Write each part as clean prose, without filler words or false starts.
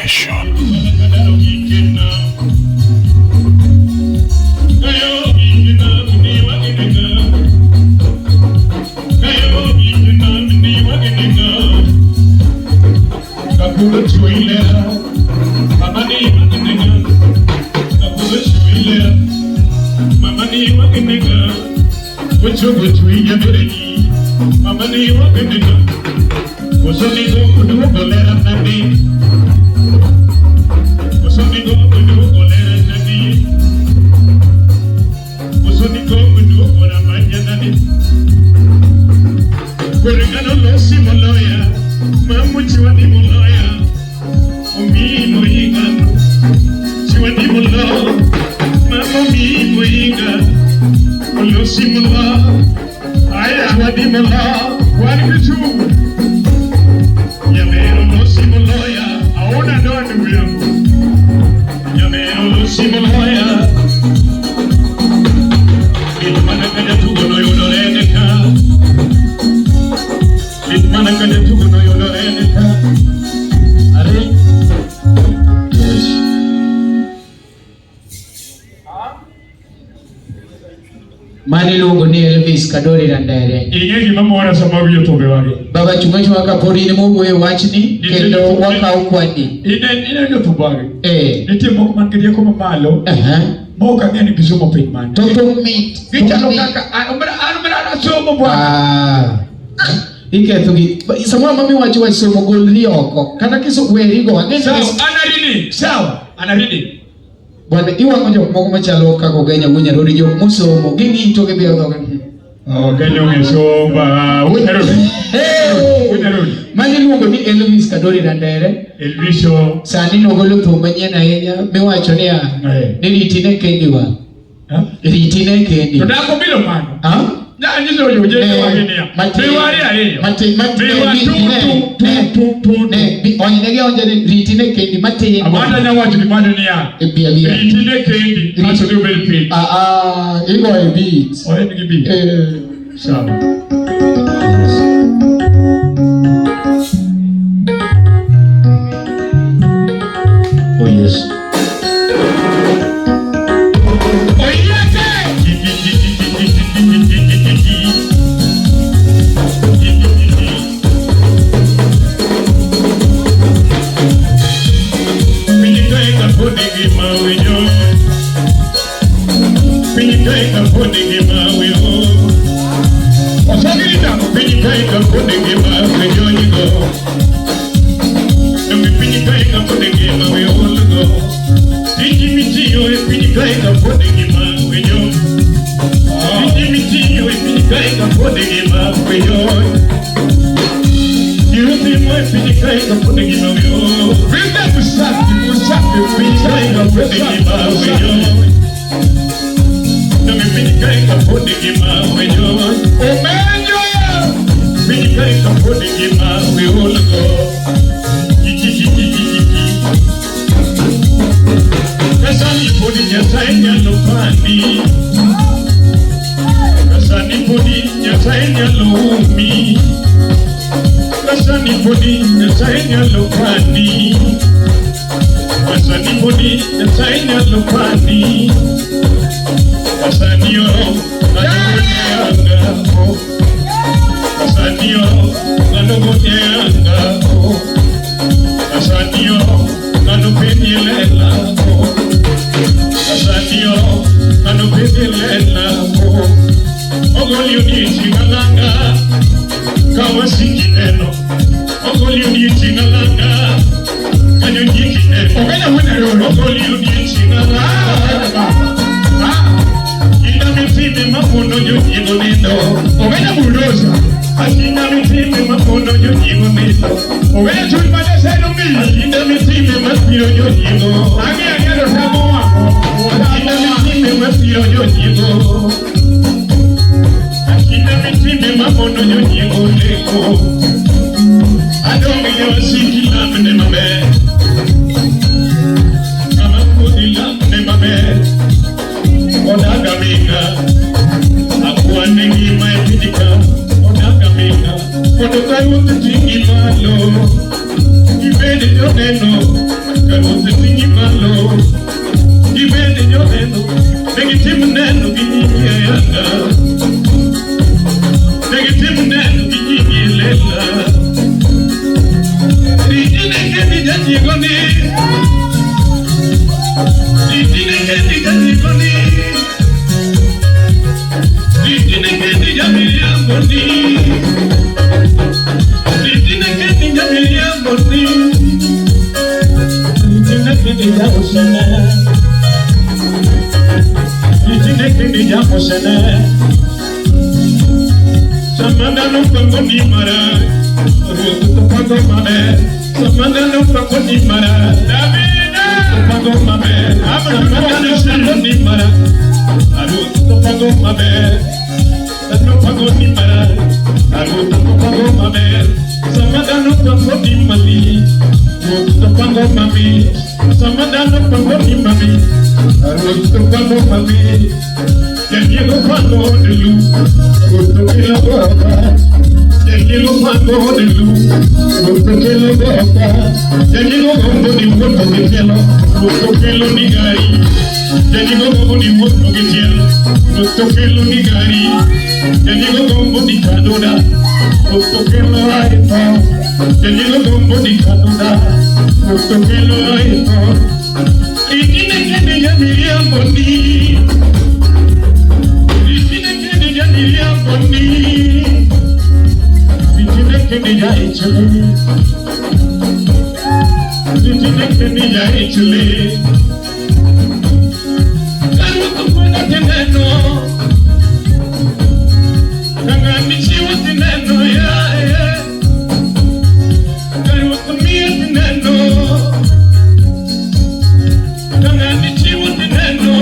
Nation. Mani luongo ni Elvis Kadori Randere. Ing'e gima mora sama wiyo tobe wage. Baba chungaji waka podi ni Mungu wachni kendo waka ukwadi. Ine ndio tubage. Nitie moko man kidi ko mamalo. Moka ngeni kisomo piny man. Toto meet. Gichalo kaka anumra somo bwana. Ike tugi samwa mami wachi somo golri oko. Kana kiso werigo angeni. Sawa anaridi. Bwana iwa ngoja moko machalo kako genya gunya rodi jo musomo gini to ke biyo to. Genya ngesomba wuod. Mani luongo ni Elvis Kadori Randere. Elviso sani nogolo thum manyien ahinya miwacho ni ni ritine kendi wa. Ritine kendi. To dako bilo mano. Na nyiso yo je wagenia. Biwari ariyo. Ne onye onje ritine kendi mate. Amanda nya wacho ni mano ni ya. Ritine kendi aso do bel pin. Igo e beat. Oye ni beat. Sawa. Oh yes. Ibede yoneno, karote pinyi malo. Ibede yoneno, negitimu neno kinyi yanga. Negitimu neno kinyi lela. Rijine kendi jati goni. Rijine kendi jati goni. Rijine kendi jati goni. Rijine kendi jati goni. Rijine kendi jati goni. Rijine kendi jati goni. Samanda no pango ni mara. Ruto pango mame. Samanda no pango ni mara. Davida pango mame. Samanda no pango ni mara. Ruto pango mame. No pango ni mara. Ruto pango mame. Samanda no pango ni mali. Ruto pango mami. Samanda no pango ni mami. Ruto pango mami. Llegó cuando de luz, gusto que la boca. Llegó cuando de luz, gusto que la boca. Llegó como ni muerto que cielo, gusto que lo nigari. Llegó como ni muerto que cielo, gusto que lo nigari. Llegó como ni cadora, gusto que lo hay. Llegó como ni cadora, gusto que lo hay. Y tiene que me llamaría bonito. Boni, Rijine kendi jai chule. Rijine kendi jai chule. Karu kumana teneno, kanga michiwa teneno ya. Karu kumia teneno, kanga michiwa teneno.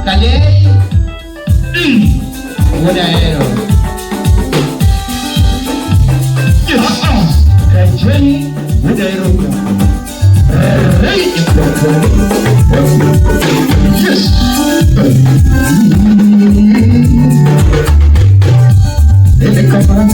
Kajay, wuod Ahero. Kajay, wuod Ahero. Yes. Ele capaz.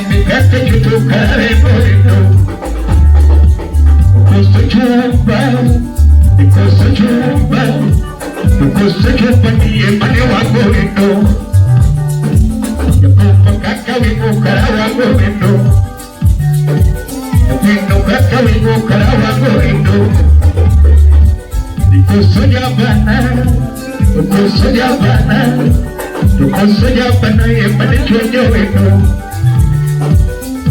me cate que tu care moreno. Costa chumba, costa chumba, costa chumba ni mane wa moreno. Ya pompa kaka wingo karawa moreno. Ya pino kaka wingo karawa moreno. Costa jabana, costa jabana, costa jabana ni mane chuño wingo.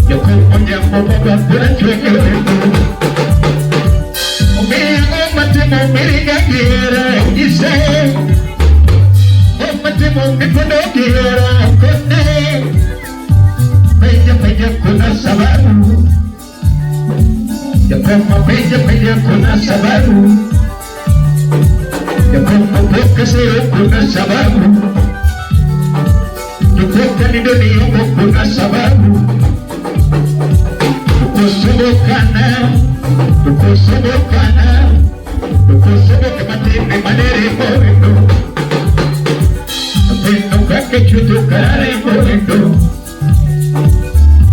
Yo como ya poco para chuño wingo. Miriga gira, Egesa. Oh, matemo mi puno gira, kone. Peja kuna sabaru. Ya como peja kuna sabaru. Ya como boca se kuna sabaru. Tu boca ni do ni kuna sabaru. Tu kosobo kana. Costa que mate me manere moreno. Apendo que chuto care moreno.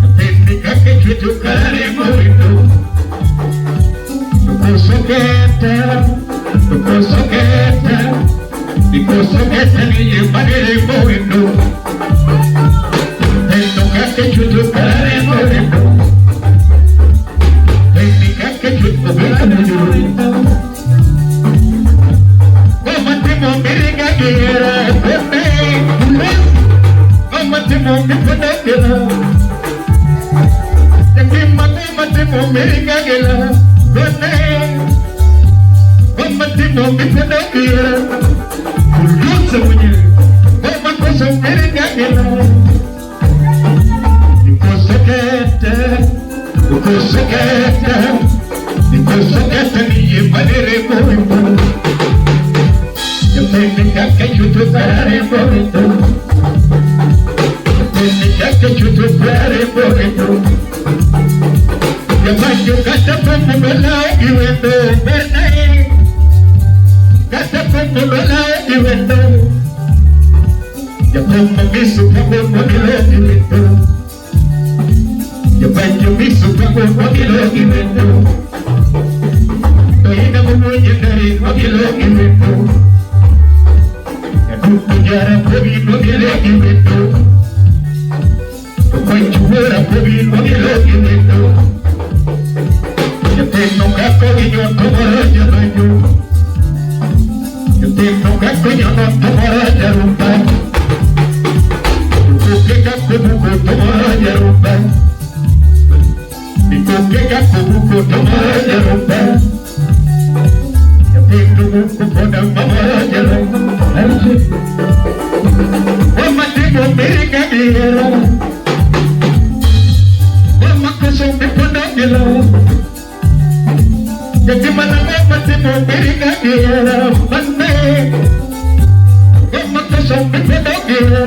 Apendo que chuto care moreno. Costa ni manere moreno. Apendo que chuto care moreno. Apendo que chuto care moreno. Miriga gira, kone. Matemo mi puno gira. Matemo miriga gira, kone. Matemo mi puno gira. Kulun semuanya. Matemo miriga gira. Costa kete ni manere moreno. Técnica que chuto care moreno. Técnica que chuto care moreno. Ya baño gata como no la viviendo, verde. Gata como no la viviendo. Ya como mi supongo no lo viviendo. Ya baño mi supongo no lo viviendo. Estoy enamorado de no lo viviendo. Yara pogi no gele giveto. Koi chura pogi no gele giveto. Yo tengo caco y yo tomara ya baño. Yo tengo caco y yo no tomara ya rumba. Yo que caco buco tomara ya rumba. Yo que caco buco tomara ya rumba. Yo tengo buco para mamara ya rumba. Oh, matemo miriga gira. Oh, makoso mi puno gira. Jadi mana matemo miriga gira, mane. Oh, makoso mi puno gira.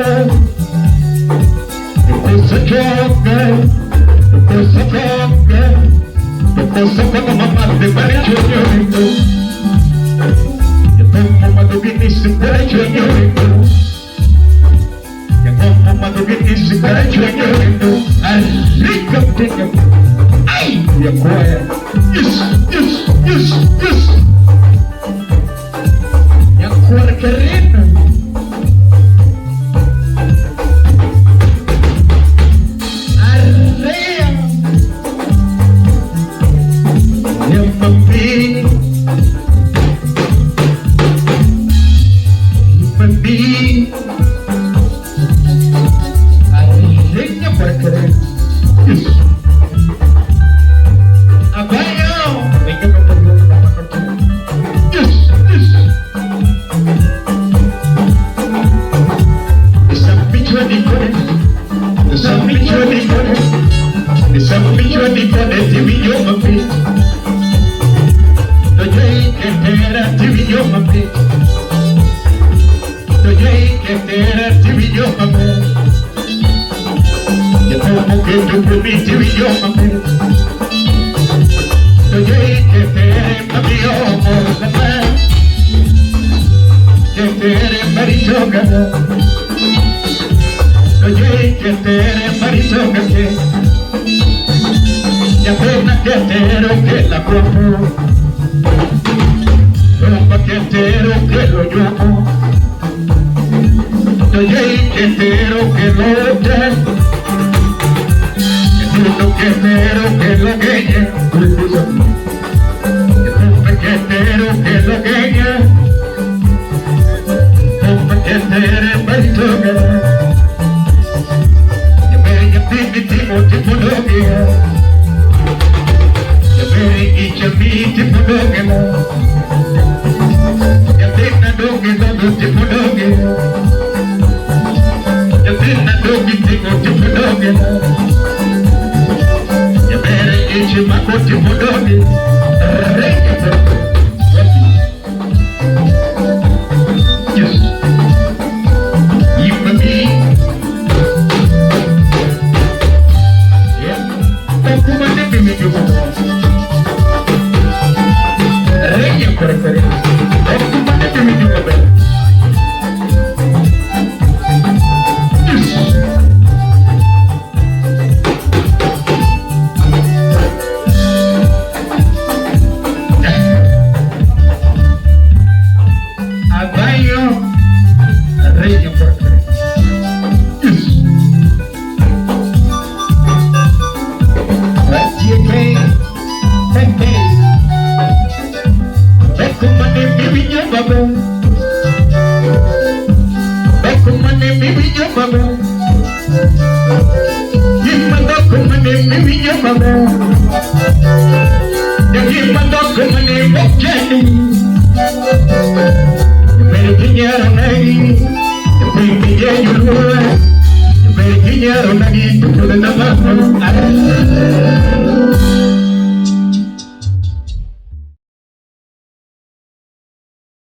Costa como mamá de parecho yo vengo. Madugini para chonyorendo. Ya como madugini para chonyorendo. Arriba tenga. Ay, ya coya. Yes. Ya coya querendo. Arrea. Ya papi. Arriba para querer. Abajo. Venga para Kajay que tere marito que ya pena que tero que la copo ropa que tero que lo yopo Kajay que tero que lo te Fruto que tero que lo queña Fruto que tero que lo queña Fruto que tere marito que Tipo dogia, ya very each of me tipo dogia, ya tenna dogia do tipo dogia, ya tenna dogia tipo dogia, ya very each of my tipo dogia, yes, you and me.